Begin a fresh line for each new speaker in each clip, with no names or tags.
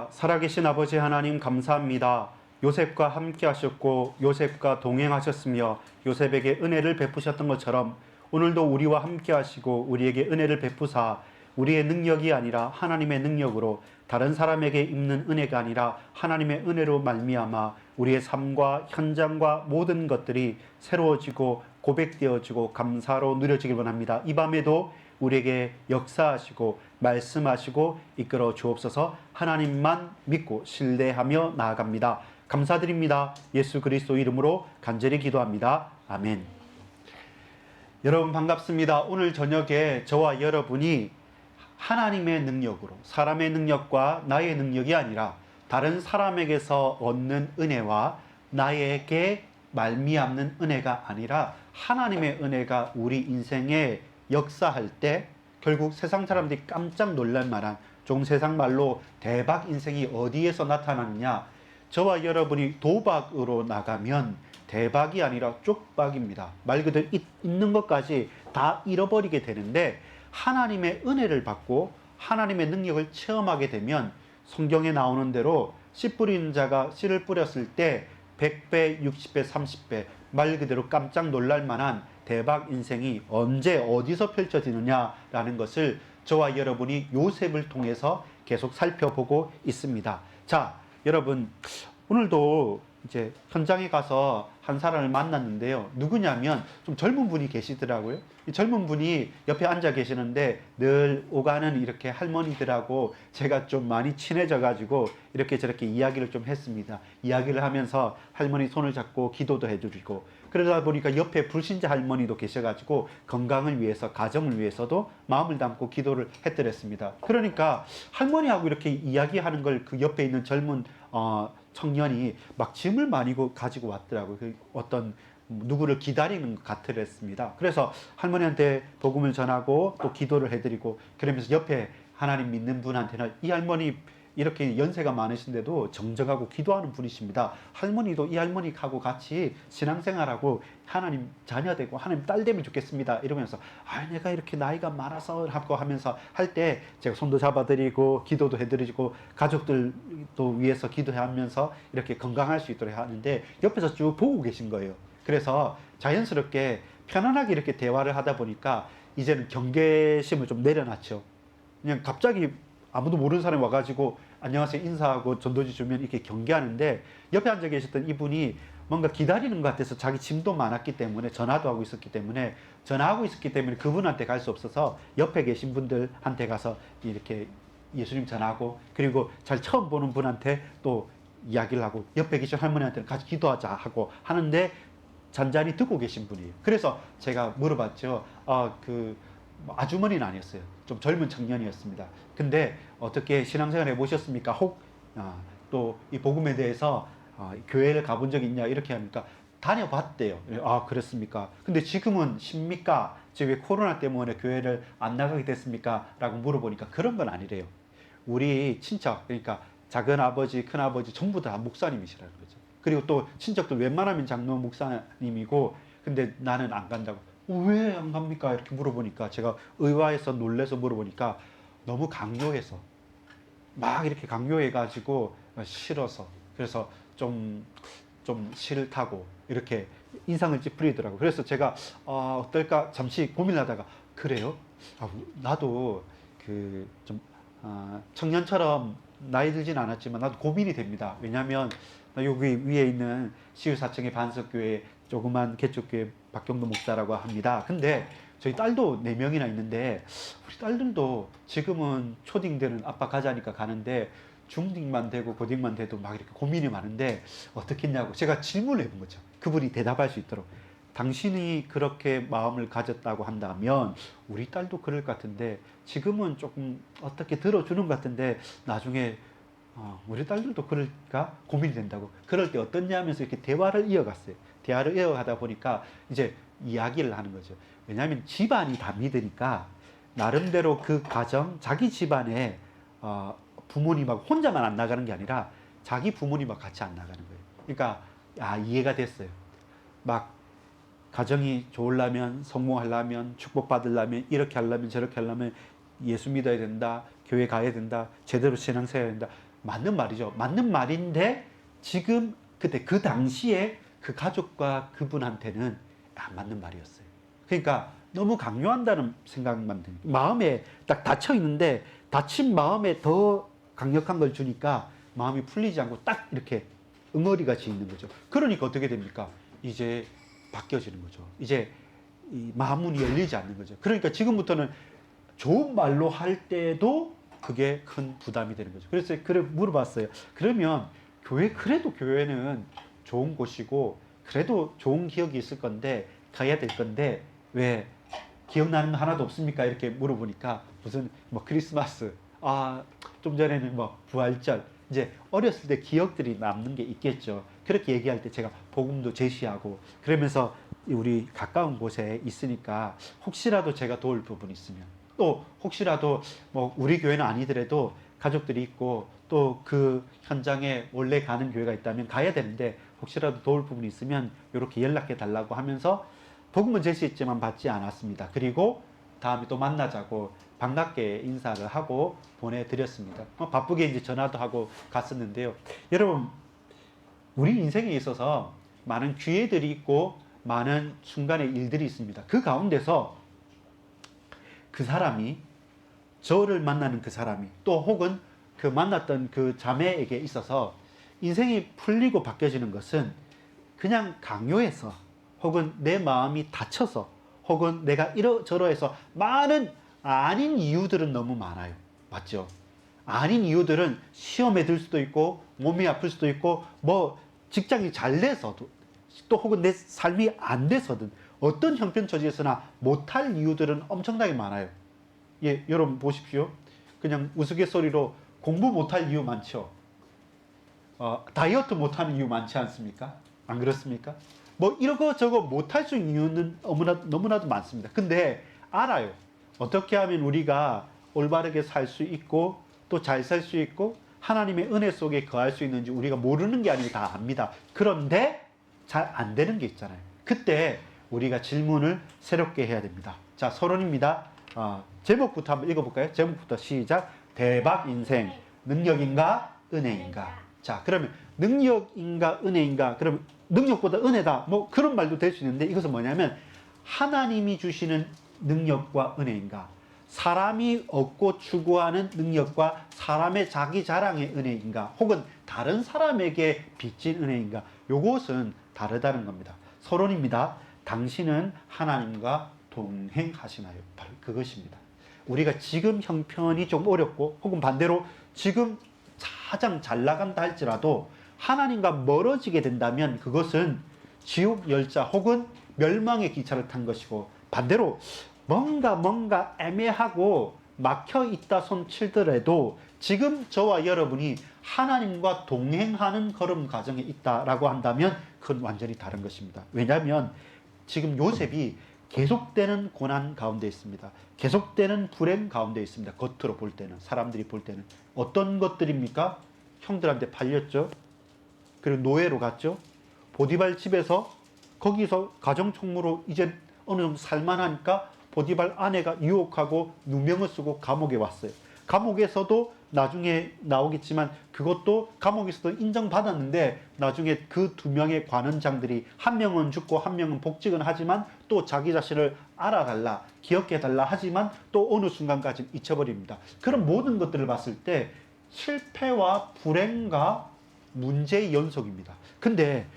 살아계신 아버지 하나님 감사합니다. 요셉과 함께 하셨고 요셉과 동행하셨으며 요셉에게 은혜를 베푸셨던 것처럼 오늘도 우리와 함께 하시고 우리에게 은혜를 베푸사 우리의 능력이 아니라 하나님의 능력으로 다른 사람에게 입는 은혜가 아니라 하나님의 은혜로 말미암아 우리의 삶과 현장과 모든 것들이 새로워지고 고백되어지고 감사로 누려지길 원합니다. 이 밤에도 우리에게 역사하시고 말씀하시고 이끌어 주옵소서. 하나님만 믿고 신뢰하며 나아갑니다. 감사드립니다. 예수 그리스도 이름으로 간절히 기도합니다. 아멘. 여러분 반갑습니다. 오늘 저녁에 저와 여러분이 하나님의 능력으로, 사람의 능력과 나의 능력이 아니라 다른 사람에게서 얻는 은혜와 나에게 말미암는 은혜가 아니라 하나님의 은혜가 우리 인생에 역사할 때 결국 세상 사람들이 깜짝 놀랄 만한, 좀 세상 말로 대박 인생이 어디에서 나타나느냐, 저와 여러분이 도박으로 나가면 대박이 아니라 쪽박입니다. 말 그대로 있는 것까지 다 잃어버리게 되는데, 하나님의 은혜를 받고 하나님의 능력을 체험하게 되면 성경에 나오는 대로 씨 뿌리는 자가 씨를 뿌렸을 때 100배, 60배, 30배, 말 그대로 깜짝 놀랄 만한 대박 인생이 언제 어디서 펼쳐지느냐라는 것을 저와 여러분이 요셉을 통해서 계속 살펴보고 있습니다. 자, 여러분, 오늘도 이제 현장에 가서 한 사람을 만났는데요. 누구냐면 좀 젊은 분이 계시더라고요. 이 젊은 분이 옆에 앉아 계시는데 늘 오가는 이렇게 할머니들하고 제가 좀 많이 친해져 가지고 이렇게 저렇게 이야기를 좀 했습니다. 이야기를 하면서 할머니 손을 잡고 기도도 해주시고, 그러다 보니까 옆에 불신자 할머니도 계셔가지고 건강을 위해서, 가정을 위해서도 마음을 담고 기도를 해드렸습니다. 그러니까 할머니하고 이렇게 이야기하는 걸 그 옆에 있는 젊은 청년이 막 짐을 많이 가지고 왔더라고요. 그 어떤 누구를 기다리는 것 같으랬습니다. 그래서 할머니한테 복음을 전하고 또 기도를 해드리고, 그러면서 옆에 하나님 믿는 분한테는 이 할머니 이렇게 연세가 많으신데도 정정하고 기도하는 분이십니다. 할머니도 이 할머니하고 같이 신앙생활하고 하나님 자녀 되고 하나님 딸 되면 좋겠습니다. 이러면서 내가 이렇게 나이가 많아서 하고 하면서 할 때 제가 손도 잡아드리고 기도도 해드리고 가족들도 위해서 기도하면서 이렇게 건강할 수 있도록 하는데, 옆에서 쭉 보고 계신 거예요. 그래서 자연스럽게 편안하게 이렇게 대화를 하다 보니까 이제는 경계심을 좀 내려놨죠. 그냥 갑자기 아무도 모르는 사람이 와가지고 안녕하세요 인사하고 전도지 주면 이렇게 경계하는데, 옆에 앉아 계셨던 이분이 뭔가 기다리는 것 같아서 자기 짐도 많았기 때문에 전화도 하고 있었기 때문에 그분한테 갈 수 없어서 옆에 계신 분들한테 가서 이렇게 예수님 전하고, 그리고 잘 처음 보는 분한테 또 이야기를 하고, 옆에 계신 할머니한테는 같이 기도하자 하고 하는데 잔잔히 듣고 계신 분이에요. 그래서 제가 물어봤죠. 아주머니는 아니었어요. 좀 젊은 청년이었습니다. 근데 어떻게 신앙생활 해보셨습니까? 또 이 복음에 대해서 교회를 가본 적이 있냐? 이렇게 하니까 다녀봤대요. 그렇습니까? 근데 지금은 십니까? 지금 왜 코로나 때문에 교회를 안 나가게 됐습니까? 라고 물어보니까 그런 건 아니래요. 우리 친척, 그러니까 작은 아버지, 큰 아버지 전부 다 목사님이시라는 거죠. 그리고 또 친척들 웬만하면 장로 목사님이고, 근데 나는 안 간다고. 왜 안 갑니까? 이렇게 물어보니까, 제가 의아해서 놀래서 물어보니까 너무 강요해서, 막 이렇게 강요해가지고 싫어서, 그래서 좀 싫다고 이렇게 인상을 찌푸리더라고요. 그래서 제가 어떨까 잠시 고민하다가, 그래요? 나도 청년처럼 나이 들진 않았지만 나도 고민이 됩니다. 왜냐하면 여기 위에 있는 시유 4층의 반석교회 조그만 개척교회 박경도 목사라고 합니다. 근데 저희 딸도 4명이나 있는데, 우리 딸들도 지금은 초딩 되는 아빠 가자니까 가는데 중딩만 되고 고딩만 돼도 막 이렇게 고민이 많은데 어떻게 했냐고 제가 질문을 해본 거죠. 그분이 대답할 수 있도록. 당신이 그렇게 마음을 가졌다고 한다면 우리 딸도 그럴 것 같은데, 지금은 조금 어떻게 들어주는 것 같은데 나중에 우리 딸들도 그럴까 고민이 된다고. 그럴 때 어떻냐 하면서 이렇게 대화를 이어갔어요. 대화를 이어가다 보니까 이제 이야기를 하는 거죠. 왜냐하면 집안이 다 믿으니까 나름대로 그 가정, 자기 집안에 부모님하고 혼자만 안 나가는 게 아니라 자기 부모님하고 같이 안 나가는 거예요. 그러니까 이해가 됐어요. 막 가정이 좋으려면, 성공하려면, 축복받으려면, 이렇게 하려면 저렇게 하려면 예수 믿어야 된다, 교회 가야 된다, 제대로 신앙생활 해야 된다. 맞는 말이죠. 맞는 말인데 지금 그때 그 당시에 그 가족과 그분한테는 안 맞는 말이었어요. 그러니까 너무 강요한다는 생각만 듭니다. 마음에 딱 닫혀 있는데 닫힌 마음에 더 강력한 걸 주니까 마음이 풀리지 않고 딱 이렇게 응어리같이 있는 거죠. 그러니까 어떻게 됩니까? 이제 바뀌어지는 거죠. 이제 이 마음문이 열리지 않는 거죠. 그러니까 지금부터는 좋은 말로 할 때도 그게 큰 부담이 되는 거죠. 그래서 그래 물어봤어요. 그러면 그래도 교회는 좋은 곳이고 그래도 좋은 기억이 있을 건데 가야 될 건데 왜 기억나는 거 하나도 없습니까? 이렇게 물어보니까 무슨 뭐 크리스마스, 좀 전에는 뭐 부활절, 이제 어렸을 때 기억들이 남는 게 있겠죠. 그렇게 얘기할 때 제가 복음도 제시하고 그러면서 우리 가까운 곳에 있으니까 혹시라도 제가 도울 부분이 있으면 또 혹시라도 뭐 우리 교회는 아니더라도 가족들이 있고 또 그 현장에 원래 가는 교회가 있다면 가야 되는데 혹시라도 도울 부분이 있으면 이렇게 연락해 달라고 하면서 복음은 제시했지만 받지 않았습니다. 그리고 다음에 또 만나자고 반갑게 인사를 하고 보내드렸습니다. 바쁘게 이제 전화도 하고 갔었는데요. 여러분, 우리 인생에 있어서 많은 기회들이 있고 많은 순간의 일들이 있습니다. 그 가운데서 그 사람이 저를 만나는 그 사람이 또 혹은 그 만났던 그 자매에게 있어서 인생이 풀리고 바뀌어지는 것은 그냥 강요해서 혹은 내 마음이 다쳐서 혹은 내가 이러저러해서 많은 아닌 이유들은 너무 많아요. 맞죠? 아닌 이유들은 시험에 들 수도 있고 몸이 아플 수도 있고 뭐 직장이 잘 돼서도 또 혹은 내 삶이 안 돼서든 어떤 형편처지에서나 못할 이유들은 엄청나게 많아요. 예, 여러분 보십시오. 그냥 우스갯소리로 공부 못할 이유 많죠. 다이어트 못하는 이유 많지 않습니까? 안 그렇습니까? 뭐 이러고 저거 못할 수 있는 이유는 너무나도 많습니다. 근데 알아요. 어떻게 하면 우리가 올바르게 살 수 있고 또 잘 살 수 있고 하나님의 은혜 속에 거할 수 있는지 우리가 모르는 게 아니고 다 압니다. 그런데 잘 안 되는 게 있잖아요. 그때 우리가 질문을 새롭게 해야 됩니다. 자, 서론입니다. 제목부터 한번 읽어볼까요? 제목부터 시작. 대박 인생. 능력인가? 은혜인가? 자, 그러면 능력인가? 은혜인가? 그럼 능력보다 은혜다. 뭐 그런 말도 될 수 있는데 이것은 뭐냐면 하나님이 주시는 능력과 은혜인가? 사람이 얻고 추구하는 능력과 사람의 자기 자랑의 은혜인가? 혹은 다른 사람에게 빚진 은혜인가? 요것은 다르다는 겁니다. 서론입니다. 당신은 하나님과 동행하시나요? 바로 그것입니다. 우리가 지금 형편이 좀 어렵고 혹은 반대로 지금 가장 잘 나간다 할지라도 하나님과 멀어지게 된다면 그것은 지옥 열차 혹은 멸망의 기차를 탄 것이고 반대로 뭔가 애매하고 막혀 있다 손 치더라도 지금 저와 여러분이 하나님과 동행하는 걸음 과정에 있다라고 한다면 그건 완전히 다른 것입니다. 왜냐하면 지금 요셉이 계속되는 고난 가운데 있습니다. 계속되는 불행 가운데 있습니다. 겉으로 볼 때는, 사람들이 볼 때는. 어떤 것들입니까? 형들한테 팔렸죠. 그리고 노예로 갔죠. 보디발 집에서 거기서 가정총무로 이제 어느 정도 살만하니까 보디발 아내가 유혹하고 누명을 쓰고 감옥에 왔어요. 감옥에서도 나중에 나오겠지만 그것도 감옥에서도 인정받았는데 나중에 그 두 명의 관원장들이 한 명은 죽고 한 명은 복직은 하지만 또 자기 자신을 알아달라, 기억해달라 하지만 또 어느 순간까지 잊혀버립니다. 그런 모든 것들을 봤을 때 실패와 불행과 문제의 연속입니다. 근데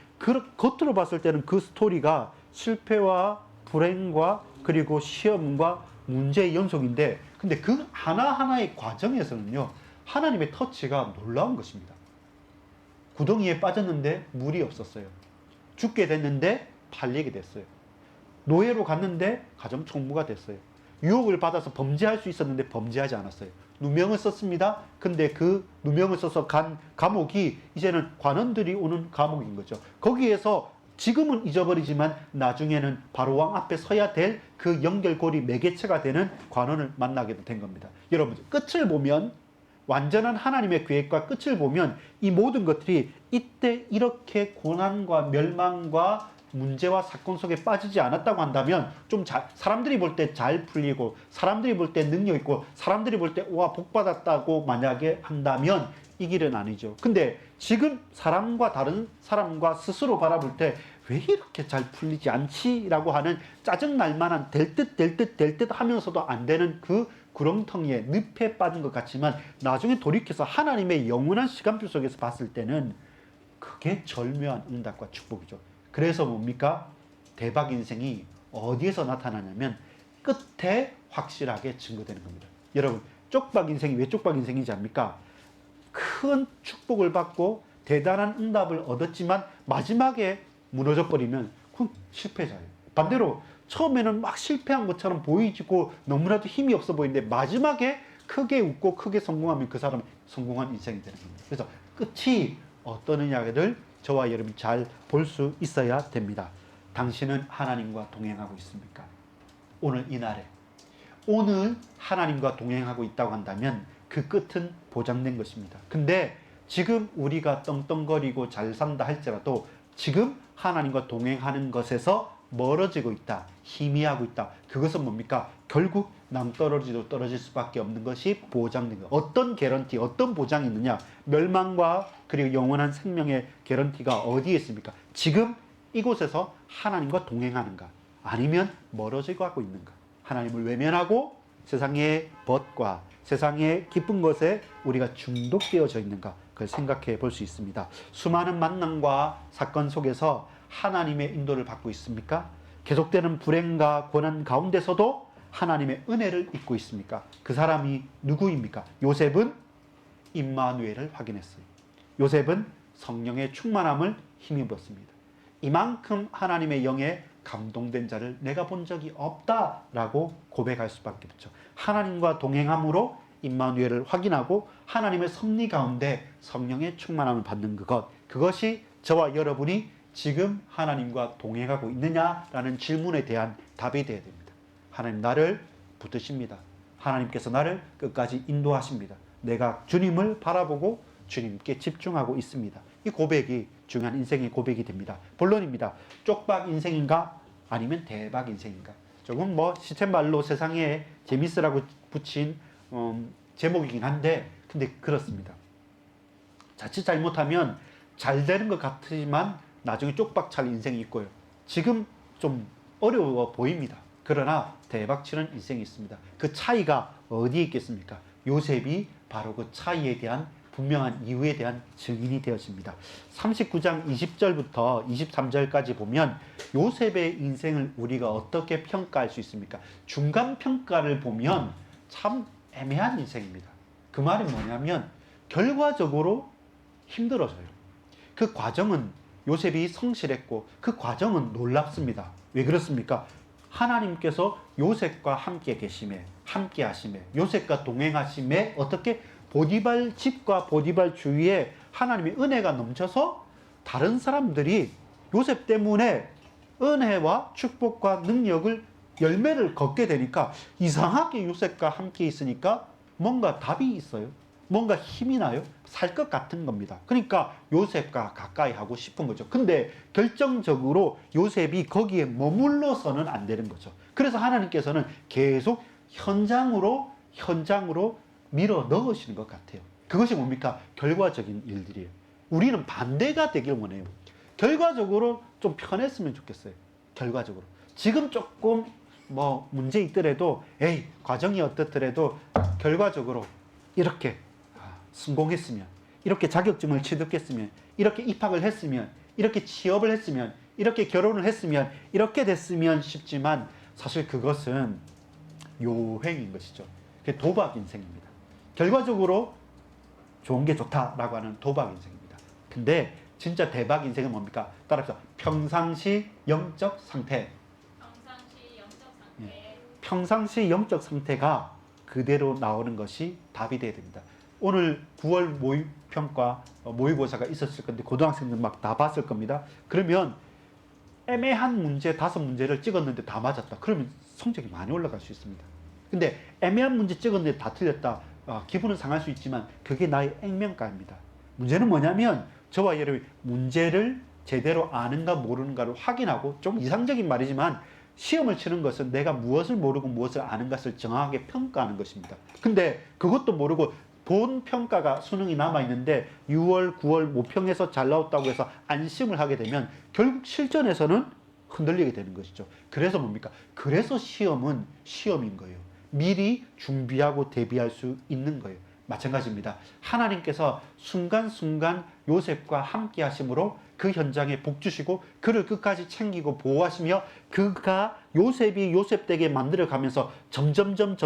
겉으로 봤을 때는 그 스토리가 실패와 불행과 그리고 시험과 문제의 연속인데 근데 그 하나하나의 과정에서는요 하나님의 터치가 놀라운 것입니다. 구덩이에 빠졌는데 물이 없었어요. 죽게 됐는데 팔리게 됐어요. 노예로 갔는데 가정총무가 됐어요. 유혹을 받아서 범죄할 수 있었는데 범죄하지 않았어요. 누명을 썼습니다. 근데 그 누명을 써서 간 감옥이 이제는 관원들이 오는 감옥인 거죠. 거기에서 지금은 잊어버리지만 나중에는 바로왕 앞에 서야 될 그 연결고리 매개체가 되는 관원을 만나게 된 겁니다. 여러분 끝을 보면 완전한 하나님의 계획과 끝을 보면 이 모든 것들이 이때 이렇게 고난과 멸망과 문제와 사건 속에 빠지지 않았다고 한다면 좀 사람들이 볼 때 잘 풀리고 사람들이 볼 때 능력 있고 사람들이 볼 때 와 복 받았다고 만약에 한다면 이 길은 아니죠. 근데 지금 사람과 다른 사람과 스스로 바라볼 때 왜 이렇게 잘 풀리지 않지? 라고 하는 짜증날 만한 될 듯 하면서도 안 되는 그 구렁텅이에 늪에 빠진 것 같지만 나중에 돌이켜서 하나님의 영원한 시간표 속에서 봤을 때는 그게 절묘한 응답과 축복이죠. 그래서 뭡니까? 대박 인생이 어디에서 나타나냐면 끝에 확실하게 증거되는 겁니다. 여러분, 쪽박 인생이 왜 쪽박 인생인지 압니까? 큰 축복을 받고 대단한 응답을 얻었지만 마지막에 무너져 버리면 그건 실패자예요. 반대로 처음에는 막 실패한 것처럼 보이고 너무나도 힘이 없어 보이는데 마지막에 크게 웃고 크게 성공하면 그 사람은 성공한 인생이 되는 겁니다. 그래서 끝이 어떠느냐를 저와 여러분이 잘 볼 수 있어야 됩니다. 당신은 하나님과 동행하고 있습니까? 오늘 이 날에 오늘 하나님과 동행하고 있다고 한다면 그 끝은 보장된 것입니다. 근데 지금 우리가 떵떵거리고 잘 산다 할지라도 지금 하나님과 동행하는 것에서 멀어지고 있다, 희미하고 있다. 그것은 뭡니까? 결국 낭떠러지도 떨어질 수밖에 없는 것이 보장된 것. 어떤 개런티, 어떤 보장이 있느냐? 멸망과 그리고 영원한 생명의 개런티가 어디에 있습니까? 지금 이곳에서 하나님과 동행하는가? 아니면 멀어지고 하고 있는가? 하나님을 외면하고 세상의 벗과 세상의 기쁜 것에 우리가 중독되어져 있는가? 그걸 생각해 볼 수 있습니다. 수많은 만남과 사건 속에서 하나님의 인도를 받고 있습니까? 계속되는 불행과 고난 가운데서도 하나님의 은혜를 입고 있습니까? 그 사람이 누구입니까? 요셉은 임마누엘을 확인했어요. 요셉은 성령의 충만함을 힘입었습니다. 이만큼 하나님의 영에 감동된 자를 내가 본 적이 없다라고 고백할 수밖에 없죠. 하나님과 동행함으로 임마누엘을 확인하고 하나님의 섭리 가운데 성령의 충만함을 받는 그것이 저와 여러분이 지금 하나님과 동행하고 있느냐라는 질문에 대한 답이 되어야 됩니다. 하나님 나를 붙드십니다. 하나님께서 나를 끝까지 인도하십니다. 내가 주님을 바라보고 주님께 집중하고 있습니다. 이 고백이 중요한 인생의 고백이 됩니다. 본론입니다. 쪽박 인생인가 아니면 대박 인생인가? 조금 시쳇말로 세상에 재밌으라고 붙인 제목이긴 한데 근데 그렇습니다. 자칫 잘못하면 잘 되는 것 같지만 나중에 쪽박찰 인생이 있고요. 지금 좀 어려워 보입니다. 그러나 대박치는 인생이 있습니다. 그 차이가 어디에 있겠습니까? 요셉이 바로 그 차이에 대한 분명한 이유에 대한 증인이 되었습니다. 39장 20절부터 23절까지 보면 요셉의 인생을 우리가 어떻게 평가할 수 있습니까? 중간 평가를 보면 참 애매한 인생입니다. 그 말은 뭐냐면 결과적으로 힘들어져요. 그 과정은 요셉이 성실했고 그 과정은 놀랍습니다. 왜 그렇습니까? 하나님께서 요셉과 함께 계심에, 함께 하심에, 요셉과 동행하심에 어떻게 보디발 집과 보디발 주위에 하나님의 은혜가 넘쳐서 다른 사람들이 요셉 때문에 은혜와 축복과 능력을 열매를 걷게 되니까 이상하게 요셉과 함께 있으니까 뭔가 답이 있어요. 뭔가 힘이 나요. 살 것 같은 겁니다. 그러니까 요셉과 가까이 하고 싶은 거죠. 근데 결정적으로 요셉이 거기에 머물러서는 안 되는 거죠. 그래서 하나님께서는 계속 현장으로 밀어 넣으시는 것 같아요. 그것이 뭡니까? 결과적인 일들이에요. 우리는 반대가 되길 원해요. 결과적으로 좀 편했으면 좋겠어요. 결과적으로. 지금 조금 문제 있더라도 과정이 어떻더라도 결과적으로 이렇게 성공했으면, 이렇게 자격증을 취득했으면, 이렇게 입학을 했으면, 이렇게 취업을 했으면, 이렇게 결혼을 했으면, 이렇게 됐으면 싶지만 사실 그것은 요행인 것이죠. 그게 도박 인생입니다. 결과적으로 좋은 게 좋다라고 하는 도박 인생입니다. 근데 진짜 대박 인생은 뭡니까? 따라서 평상시 영적 상태. 평상시 영적 상태가 그대로 나오는 것이 답이 되어야 됩니다. 오늘 9월 모의평가 모의고사가 있었을 건데 고등학생들 막 다 봤을 겁니다. 그러면 애매한 문제 5문제를 찍었는데 다 맞았다. 그러면 성적이 많이 올라갈 수 있습니다. 근데 애매한 문제 찍었는데 다 틀렸다. 기분은 상할 수 있지만 그게 나의 액면가입니다. 문제는 뭐냐면 저와 여러분이 문제를 제대로 아는가 모르는가를 확인하고 좀 이상적인 말이지만 시험을 치는 것은 내가 무엇을 모르고 무엇을 아는 것을 정확하게 평가하는 것입니다. 근데 그것도 모르고 본 평가가 수능이 남아있는데 6월, 9월 모평에서 잘 나왔다고 해서 안심을 하게 되면 결국 실전에서는 흔들리게 되는 것이죠. 그래서 뭡니까? 그래서 시험은 시험인 거예요. 미리 준비하고 대비할 수 있는 거예요. 마찬가지입니다. 하나님께서 순간순간 요셉과 함께 하심으로 그 현장에 복 주시고 그를 끝까지 챙기고 보호하시며 그가 요셉이 요셉되게 만들어가면서 점점점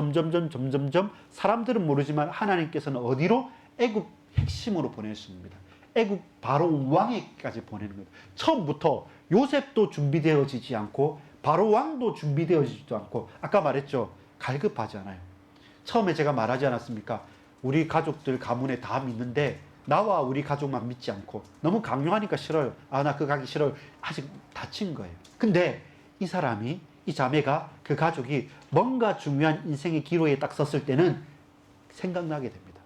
사람들은 모르지만 하나님께서는 어디로? 애굽 핵심으로 보내십니다. 애굽 바로 왕에까지 보내는 거예요. 처음부터 요셉도 준비되어지지 않고 바로 왕도 준비되어지지도 않고 아까 말했죠. 갈급하지 않아요. 처음에 제가 말하지 않았습니까? 우리 가족들 가문에 다 믿는데 나와 우리 가족만 믿지 않고 너무 강요하니까 싫어요. 아, 나 그 가기 싫어요. 아직 다친 거예요. 근데 이 사람이, 이 자매가, 그 가족이 뭔가 중요한 인생의 기로에 딱 섰을 때는 생각나게 됩니다.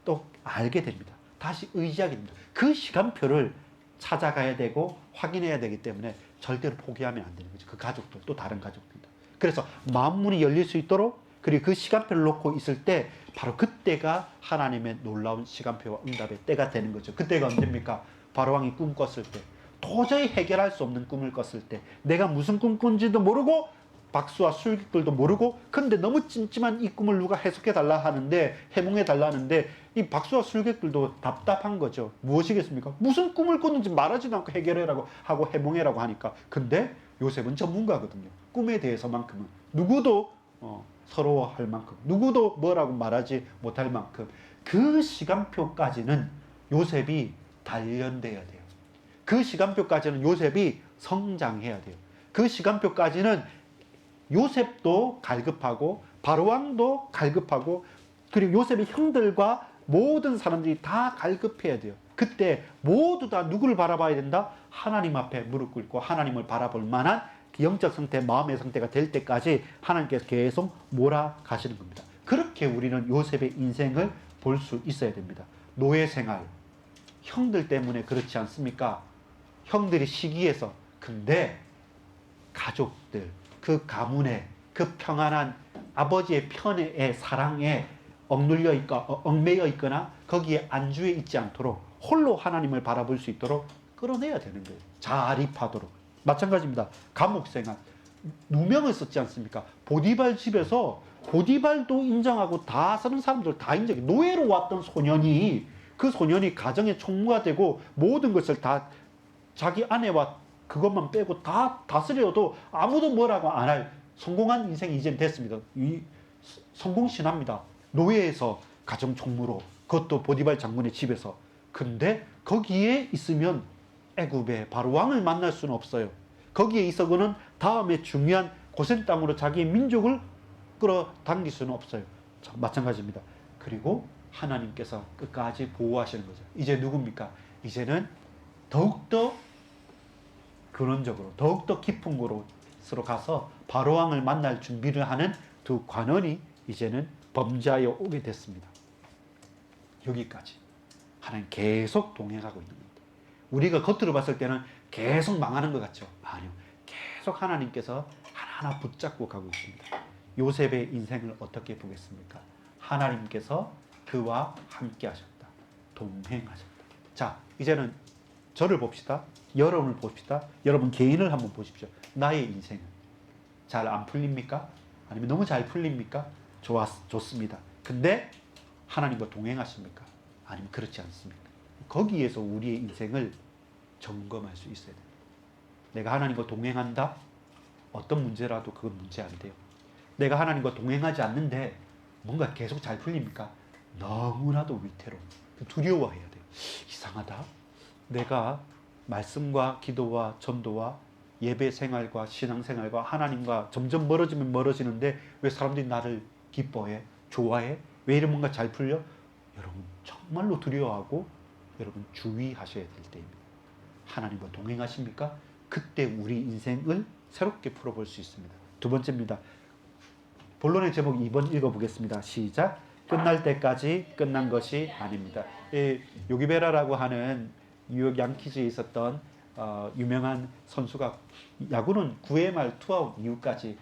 또 알게 됩니다. 다시 의지하게 됩니다. 그 시간표를 찾아가야 되고 확인해야 되기 때문에 절대로 포기하면 안 되는 거죠. 그 가족들, 또 다른 가족들도. 그래서 마음문이 열릴 수 있도록 그리고 그 시간표를 놓고 있을 때 바로 그때가 하나님의 놀라운 시간표와 응답의 때가 되는 거죠. 그때가 언제입니까? 바로왕이 꿈 꿨을 때, 도저히 해결할 수 없는 꿈을 꿨을 때, 내가 무슨 꿈 꾼지도 모르고 박수와 술객들도 모르고 근데 너무 찜찜한 이 꿈을 누가 해석해달라 하는데, 해몽해달라 하는데 이 박수와 술객들도 답답한 거죠. 무엇이겠습니까? 무슨 꿈을 꿨는지 말하지도 않고 해결해라고 하고 해몽해라고 하니까. 근데 요셉은 전문가거든요. 꿈에 대해서만큼은 누구도 서러워할 만큼, 누구도 뭐라고 말하지 못할 만큼 그 시간표까지는 요셉이 단련돼야 돼요. 그 시간표까지는 요셉이 성장해야 돼요. 그 시간표까지는 요셉도 갈급하고 바로왕도 갈급하고 그리고 요셉의 형들과 모든 사람들이 다 갈급해야 돼요. 그때 모두 다 누구를 바라봐야 된다? 하나님 앞에 무릎 꿇고 하나님을 바라볼 만한 영적 상태, 마음의 상태가 될 때까지 하나님께서 계속 몰아가시는 겁니다. 그렇게 우리는 요셉의 인생을 볼 수 있어야 됩니다. 노예 생활, 형들 때문에 그렇지 않습니까? 형들이 시기해서. 근데 가족들, 그 가문에, 그 평안한 아버지의 편애의 사랑에 얽매여 있거나 거기에 안주해 있지 않도록 홀로 하나님을 바라볼 수 있도록 끌어내야 되는 거예요. 자립하도록. 마찬가지입니다. 감옥생활. 누명을 썼지 않습니까? 보디발 집에서 보디발도 인정하고 다 쓰는 사람들 다 인정해. 노예로 왔던 소년이, 그 소년이 가정의 총무가 되고 모든 것을 다 자기 아내와 그것만 빼고 다 다스려도 아무도 뭐라고 안 할 성공한 인생이 이젠 됐습니다. 이 성공신화입니다. 노예에서 가정 총무로, 그것도 보디발 장군의 집에서. 근데 거기에 있으면 애굽의 바로 왕을 만날 수는 없어요. 거기에 있어서는 다음에 중요한 고센 땅으로 자기의 민족을 끌어당길 수는 없어요. 마찬가지입니다. 그리고 하나님께서 끝까지 보호하시는 거죠. 이제 누굽니까? 이제는 더욱더 근원적으로, 더욱더 깊은 곳으로 가서 바로왕을 만날 준비를 하는 두 관원이 이제는 범죄하여 오게 됐습니다. 여기까지 하나님 계속 동행하고 있는 겁니다. 우리가 겉으로 봤을 때는 계속 망하는 것 같죠? 아니요. 계속 하나님께서 하나하나 붙잡고 가고 있습니다. 요셉의 인생을 어떻게 보겠습니까? 하나님께서 그와 함께 하셨다. 동행하셨다. 자, 이제는 저를 봅시다. 여러분을 봅시다. 여러분 개인을 한번 보십시오. 나의 인생은 잘 안 풀립니까? 아니면 너무 잘 풀립니까? 좋습니다. 근데 하나님과 동행하십니까? 아니면 그렇지 않습니까? 거기에서 우리의 인생을 점검할 수 있어야 됩니다. 내가 하나님과 동행한다? 어떤 문제라도 그건 문제 안 돼요. 내가 하나님과 동행하지 않는데 뭔가 계속 잘 풀립니까? 너무나도 위태로워. 두려워해야 돼요. 이상하다. 내가 말씀과 기도와 전도와 예배 생활과 신앙 생활과 하나님과 점점 멀어지면 멀어지는데 왜 사람들이 나를 기뻐해? 좋아해? 왜 이런 뭔가 잘 풀려? 여러분 정말로 두려워하고 여러분 주의하셔야 될 때입니다. 하나님과 동행하십니까? 그때 우리 인생을 새롭게 풀어볼 수 있습니다. 두 번째입니다. 본론의 제목 2번 읽어보겠습니다. 시작. 끝날 때까지 끝난 것이 아닙니다. 요기베라라고 하는 뉴욕 양키즈에 있었던 유명한 선수가 야구는 9회 말 투아웃 이후까지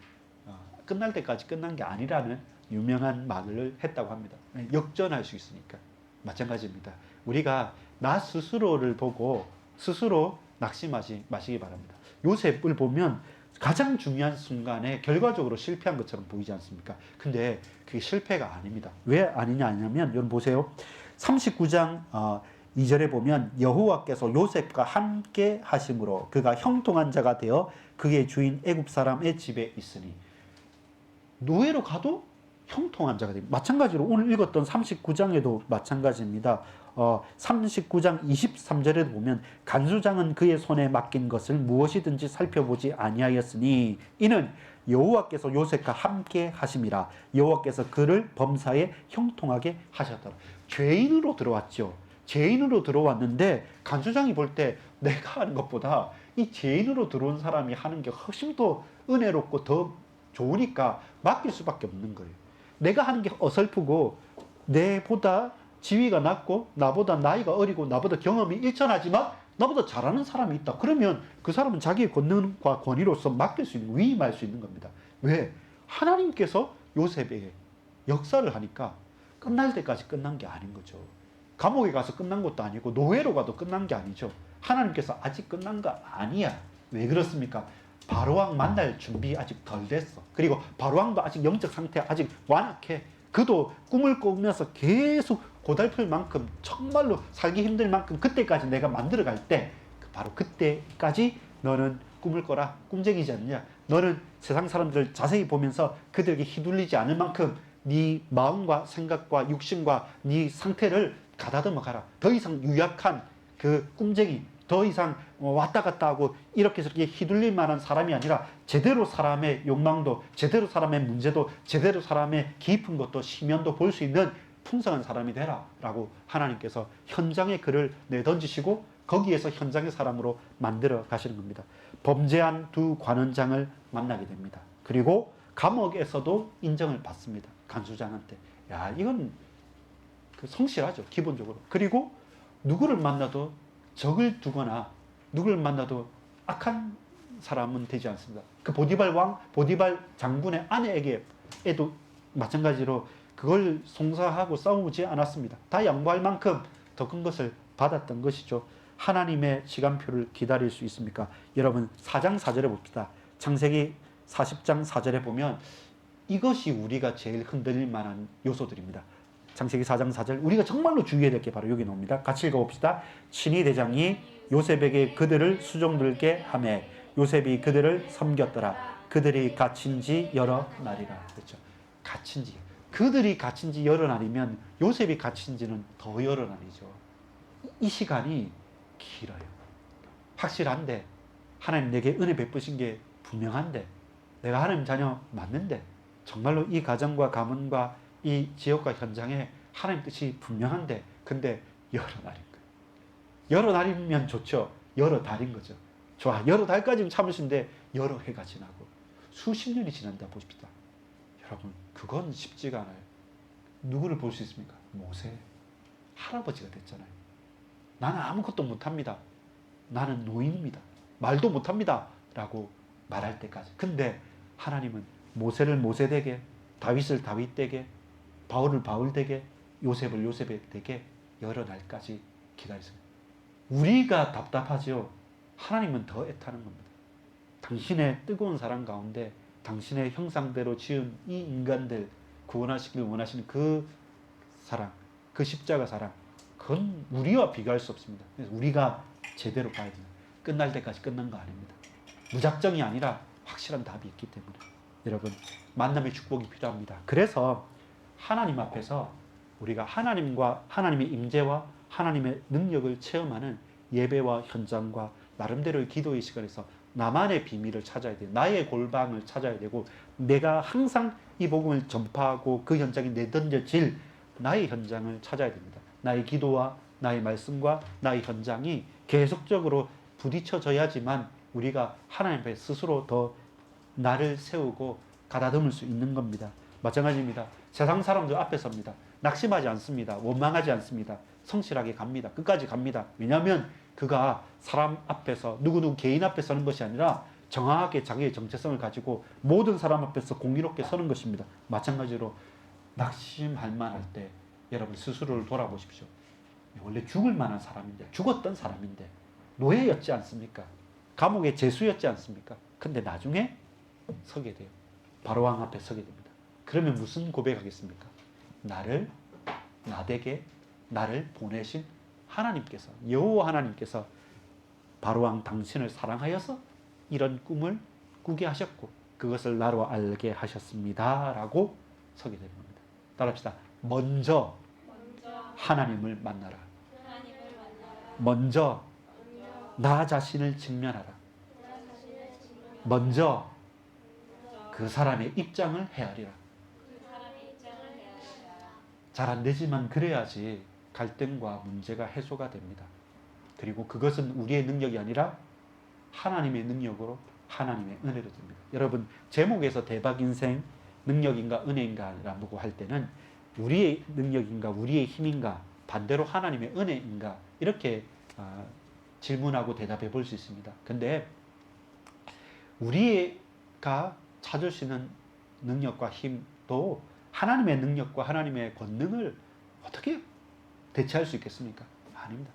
끝날 때까지 끝난 게 아니라는 유명한 말을 했다고 합니다. 역전할 수 있으니까. 마찬가지입니다. 우리가 나 스스로를 보고 스스로 낙심하지 마시기 바랍니다. 요셉을 보면 가장 중요한 순간에 결과적으로 실패한 것처럼 보이지 않습니까? 근데 그게 실패가 아닙니다. 왜 아니냐 하냐면 여러분 보세요. 39장 2절에 보면 여호와께서 요셉과 함께 하심으로 그가 형통한 자가 되어 그의 주인 애굽 사람의 집에 있으니, 노예로 가도 형통한 자가 됩니다. 마찬가지로 오늘 읽었던 39장에도 마찬가지입니다. 39장 23절에도 보면 간수장은 그의 손에 맡긴 것을 무엇이든지 살펴보지 아니하였으니 이는 여호와께서 요셉과 함께 하심이라. 여호와께서 그를 범사에 형통하게 하셨더라. 죄인으로 들어왔죠. 죄인으로 들어왔는데 간수장이 볼 때 내가 하는 것보다 이 죄인으로 들어온 사람이 하는 게 훨씬 더 은혜롭고 더 좋으니까 맡길 수밖에 없는 거예요. 내가 하는 게 어설프고 내보다 지위가 낮고 나보다 나이가 어리고 나보다 경험이 일천하지만 나보다 잘하는 사람이 있다. 그러면 그 사람은 자기의 권능과 권위로서 맡길 수 있는, 위임할 수 있는 겁니다. 왜? 하나님께서 요셉에게 역사를 하니까 끝날 때까지 끝난 게 아닌 거죠. 감옥에 가서 끝난 것도 아니고 노예로 가도 끝난 게 아니죠. 하나님께서 아직 끝난 거 아니야. 왜 그렇습니까? 바로왕 만날 준비 아직 덜 됐어. 그리고 바로왕도 아직 영적 상태 아직 완악해. 그도 꿈을 꾸면서 계속 고달플 만큼 정말로 살기 힘들 만큼 그때까지 내가 만들어 갈 때 바로 그때까지 너는 꿈을 꿔라. 꿈쟁이지 않냐. 너는 세상 사람들을 자세히 보면서 그들에게 휘둘리지 않을 만큼 네 마음과 생각과 육신과 네 상태를 가다듬어 가라. 더 이상 유약한 그 꿈쟁이, 더 이상 왔다 갔다 하고 이렇게 저렇게 휘둘릴 만한 사람이 아니라 제대로 사람의 욕망도, 제대로 사람의 문제도, 제대로 사람의 깊은 것도, 심연도 볼 수 있는 풍성한 사람이 되라 라고 하나님께서 현장에 그를 내던지시고 거기에서 현장의 사람으로 만들어 가시는 겁니다. 범죄한 두 관원장을 만나게 됩니다. 그리고 감옥에서도 인정을 받습니다. 간수장한테. 야, 이건 그 성실하죠, 기본적으로. 그리고 누구를 만나도 적을 두거나 누구를 만나도 악한 사람은 되지 않습니다. 그 보디발 왕, 보디발 장군의 아내에게도 마찬가지로 그걸 송사하고 싸우지 않았습니다. 다 양보할 만큼 더 큰 것을 받았던 것이죠. 하나님의 시간표를 기다릴 수 있습니까? 여러분 4장 4절에 봅시다. 창세기 40장 4절에 보면 이것이 우리가 제일 흔들릴 만한 요소들입니다. 창세기 4장 4절, 우리가 정말로 주의해야 될 게 바로 여기 나옵니다. 같이 읽어봅시다. 친위 대장이 요셉에게 그들을 수종들게 하매 요셉이 그들을 섬겼더라. 그들이 갇힌 지 여러 날이라. 그렇죠. 갇힌 지, 그들이 갇힌 지 여러 날이면 요셉이 갇힌 지는 더 여러 날이죠. 이 시간이 길어요. 확실한데, 하나님 내게 은혜 베푸신 게 분명한데, 내가 하나님 자녀 맞는데, 정말로 이 가정과 가문과 이 지역과 현장에 하나님 뜻이 분명한데, 근데 여러 날인 거예요. 여러 날이면 좋죠. 여러 달인 거죠. 좋아. 여러 달까지는 참을 수 있는데 여러 해가 지나고 수십 년이 지난다 보십시다. 여러분, 그건 쉽지가 않아요. 누구를 볼 수 있습니까? 모세. 할아버지가 됐잖아요. 나는 아무것도 못합니다. 나는 노인입니다. 말도 못합니다. 라고 말할 때까지. 근데 하나님은 모세를 모세되게, 다윗을 다윗되게, 바울을 바울되게, 요셉을 요셉되게 여러 날까지 기다리십니다. 우리가 답답하죠. 하나님은 더 애타는 겁니다. 당신의 뜨거운 사랑 가운데 당신의 형상대로 지은 이 인간들 구원하시길 원하시는 그 사랑, 그 십자가 사랑, 그건 우리와 비교할 수 없습니다. 그래서 우리가 제대로 봐야 됩니다. 끝날 때까지 끝난 거 아닙니다. 무작정이 아니라 확실한 답이 있기 때문에 여러분, 만남의 축복이 필요합니다. 그래서 하나님 앞에서 우리가 하나님과 하나님의 임재와 하나님의 능력을 체험하는 예배와 현장과 나름대로의 기도의 시간에서 나만의 비밀을 찾아야 돼요. 나의 골방을 찾아야 되고, 내가 항상 이 복음을 전파하고 그 현장에 내던져질 나의 현장을 찾아야 됩니다. 나의 기도와 나의 말씀과 나의 현장이 계속적으로 부딪혀져야지만 우리가 하나님 앞에 스스로 더 나를 세우고 가다듬을 수 있는 겁니다. 마찬가지입니다. 세상 사람들 앞에 섭니다. 낙심하지 않습니다. 원망하지 않습니다. 성실하게 갑니다. 끝까지 갑니다. 왜냐하면 그가 사람 앞에서 누구누구 개인 앞에 서는 것이 아니라 정확하게 자기의 정체성을 가지고 모든 사람 앞에서 공의롭게 서는 것입니다. 마찬가지로
낙심할 만할 때 여러분 스스로를 돌아보십시오. 원래 죽을 만한 사람인데, 죽었던 사람인데 노예였지 않습니까? 감옥의 죄수였지 않습니까? 근데 나중에 서게 돼요. 바로왕 앞에 서게 됩니다. 그러면 무슨 고백하겠습니까? 나에게 나를 보내신 하나님께서, 여호와 하나님께서 바로왕 당신을 사랑하여서 이런 꿈을 꾸게 하셨고 그것을 나로 알게 하셨습니다 라고 서게 되는 겁니다. 따라합시다. 먼저 하나님을 만나라. 먼저 나 자신을 직면하라. 먼저 그 사람의 입장을 헤아리라. 잘 안 되지만 그래야지 갈등과 문제가 해소가 됩니다. 그리고 그것은 우리의 능력이 아니라 하나님의 능력으로 하나님의 은혜로 됩니다. 여러분, 제목에서 대박 인생 능력인가 은혜인가 라고 할 때는 우리의 능력인가 우리의 힘인가 반대로 하나님의 은혜인가 이렇게 질문하고 대답해 볼 수 있습니다. 근데 우리가 찾을 수 있는 능력과 힘도 하나님의 능력과 하나님의 권능을 어떻게 대체할 수 있겠습니까? 아닙니다.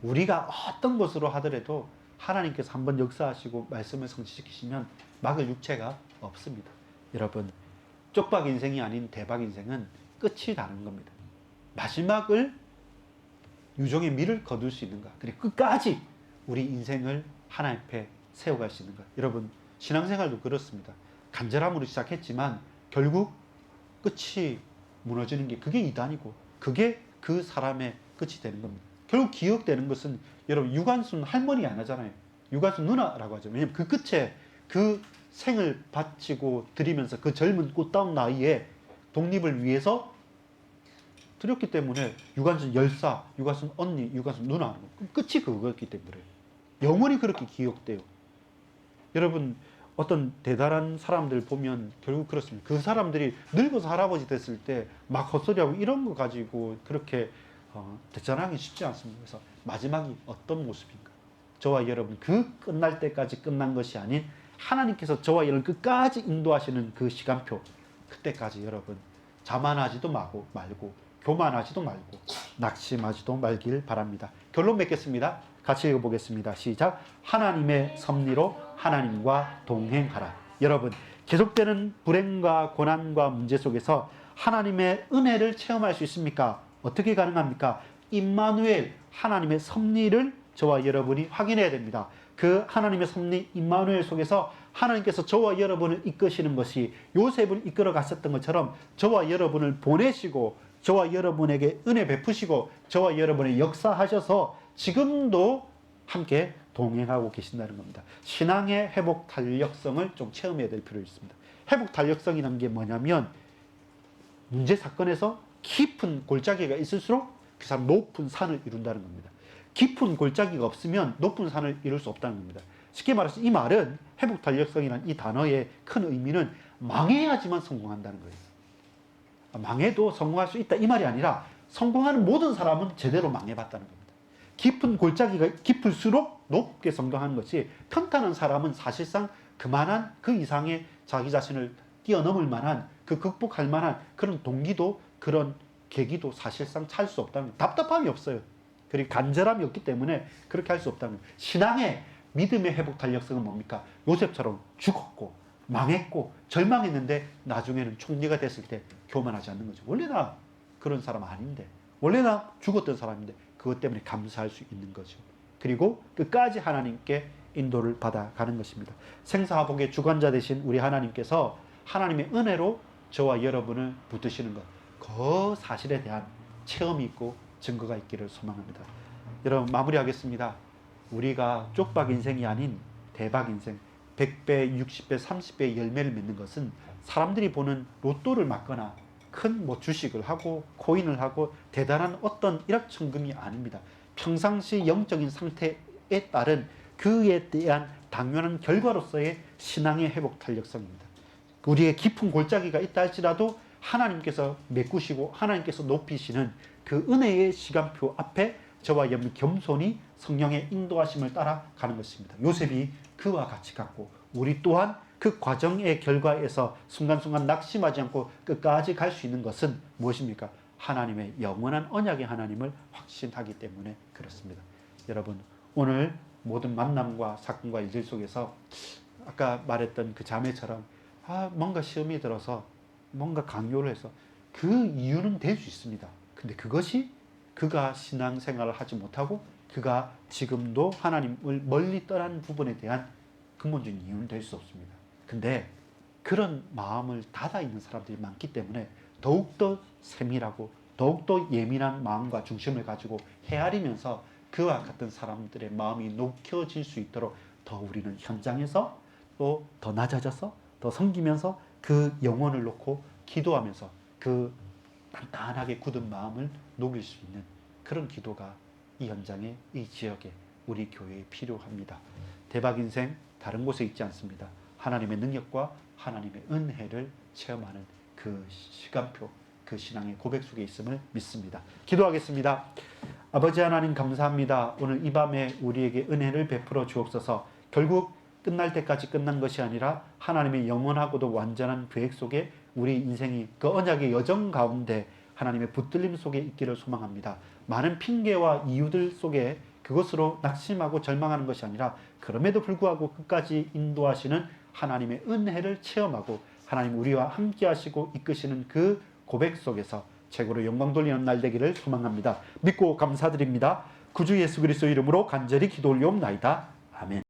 우리가 어떤 것으로 하더라도 하나님께서 한번 역사하시고 말씀을 성취시키시면 막을 육체가 없습니다. 여러분, 쪽박 인생이 아닌 대박 인생은 끝이 나는 겁니다. 마지막을 유종의 미를 거둘 수 있는가, 그리고 끝까지 우리 인생을 하나님 앞에 세워갈 수 있는가. 여러분, 신앙생활도 그렇습니다. 간절함으로 시작했지만 결국 끝이 무너지는 게 그게 이단이고 그게 그 사람의 끝이 되는 겁니다. 결국 기억되는 것은 여러분 유관순 할머니 안 하잖아요. 유관순 누나라고 하죠. 왜냐하면 그 끝에 그 생을 바치고 드리면서 그 젊은 꽃다운 나이에 독립을 위해서 드렸기 때문에 유관순 열사, 유관순 언니, 유관순 누나 끝이 그거였기 때문에 영원히 그렇게 기억돼요. 여러분, 어떤 대단한 사람들 보면 결국 그렇습니다. 그 사람들이 늙어서 할아버지 됐을 때 막 헛소리하고 이런 거 가지고 그렇게 대전하기 쉽지 않습니다. 그래서 마지막이 어떤 모습인가? 저와 여러분, 그 끝날 때까지 끝난 것이 아닌 하나님께서 저와 여러분 끝까지 인도하시는 그 시간표, 그때까지 여러분 자만하지도 말고 교만하지도 말고 낙심하지도 말길 바랍니다. 결론 맺겠습니다. 같이 읽어보겠습니다. 시작. 하나님의 섭리로 하나님과 동행하라. 여러분, 계속되는 불행과 고난과 문제 속에서 하나님의 은혜를 체험할 수 있습니까? 어떻게 가능합니까? 임마누엘, 하나님의 섭리를 저와 여러분이 확인해야 됩니다. 그 하나님의 섭리 임마누엘 속에서 하나님께서 저와 여러분을 이끄시는 것이 요셉을 이끌어 갔었던 것처럼 저와 여러분을 보내시고 저와 여러분에게 은혜 베푸시고 저와 여러분의 역사하셔서 지금도 함께 동행하고 계신다는 겁니다. 신앙의 회복 탄력성을 좀 체험해야 될 필요가 있습니다. 회복 탄력성이라는 게 뭐냐면 문제 사건에서 깊은 골짜기가 있을수록 그 사람 높은 산을 이룬다는 겁니다. 깊은 골짜기가 없으면 높은 산을 이룰 수 없다는 겁니다. 쉽게 말해서 이 말은 회복 탄력성이라는 이 단어의 큰 의미는 망해야지만 성공한다는 거예요. 망해도 성공할 수 있다 이 말이 아니라 성공하는 모든 사람은 제대로 망해봤다는 겁니다. 깊은 골짜기가 깊을수록 높게 성공하는 것이 평탄한 사람은 사실상 그만한 그 이상의 자기 자신을 뛰어넘을 만한 그 극복할 만한 그런 동기도 그런 계기도 사실상 찾을 수 없다는 거예요. 답답함이 없어요. 그리고 간절함이 없기 때문에 그렇게 할 수 없다는 거예요. 신앙의 믿음의 회복 탄력성은 뭡니까? 요셉처럼 죽었고 망했고 절망했는데 나중에는 총리가 됐을 때 교만하지 않는 거죠. 원래 나 그런 사람 아닌데, 원래 나 죽었던 사람인데 그것 때문에 감사할 수 있는 거죠. 그리고 끝까지 하나님께 인도를 받아가는 것입니다. 생사화복의 주관자 되신 우리 하나님께서 하나님의 은혜로 저와 여러분을 붙드시는 것, 그 사실에 대한 체험이 있고 증거가 있기를 소망합니다. 여러분, 마무리하겠습니다. 우리가 쪽박 인생이 아닌 대박 인생, 100배, 60배, 30배의 열매를 맺는 것은 사람들이 보는 로또를 맞거나 큰 주식을 하고 코인을 하고 대단한 어떤 일확천금이 아닙니다. 평상시 영적인 상태에 따른 그에 대한 당연한 결과로서의 신앙의 회복 탄력성입니다. 우리의 깊은 골짜기가 있다 할지라도 하나님께서 메꾸시고 하나님께서 높이시는 그 은혜의 시간표 앞에 저와 여러분 겸손히 성령의 인도하심을 따라가는 것입니다. 요셉이 그와 같이 갔고 우리 또한 그 과정의 결과에서 순간순간 낙심하지 않고 끝까지 갈 수 있는 것은 무엇입니까? 하나님의 영원한 언약의 하나님을 확신하기 때문에 그렇습니다. 여러분, 오늘 모든 만남과 사건과 일들 속에서 아까 말했던 그 자매처럼 뭔가 시험이 들어서 뭔가 강요를 해서 그 이유는 될 수 있습니다. 근데 그것이 그가 신앙생활을 하지 못하고 그가 지금도 하나님을 멀리 떠난 부분에 대한 근본적인 이유는 될 수 없습니다. 근데 그런 마음을 닫아 있는 사람들이 많기 때문에 더욱더 세밀하고 더욱더 예민한 마음과 중심을 가지고 헤아리면서 그와 같은 사람들의 마음이 녹여질 수 있도록 더 우리는 현장에서 또 더 낮아져서 더 섬기면서 그 영혼을 놓고 기도하면서 그 단단하게 굳은 마음을 녹일 수 있는 그런 기도가 이 현장에, 이 지역에, 우리 교회에 필요합니다. 대박 인생 다른 곳에 있지 않습니다. 하나님의 능력과 하나님의 은혜를 체험하는 그 시간표, 그 신앙의 고백 속에 있음을 믿습니다. 기도하겠습니다. 아버지 하나님 감사합니다. 오늘 이 밤에 우리에게 은혜를 베풀어 주옵소서. 결국 끝날 때까지 끝난 것이 아니라 하나님의 영원하고도 완전한 계획 속에 우리 인생이 그 언약의 여정 가운데 하나님의 붙들림 속에 있기를 소망합니다. 많은 핑계와 이유들 속에 그것으로 낙심하고 절망하는 것이 아니라 그럼에도 불구하고 끝까지 인도하시는 하나님의 은혜를 체험하고 하나님 우리와 함께 하시고 이끄시는 그 고백 속에서 최고로 영광 돌리는 날 되기를 소망합니다. 믿고 감사드립니다. 구주 예수 그리스도 이름으로 간절히 기도 올리옵나이다. 아멘.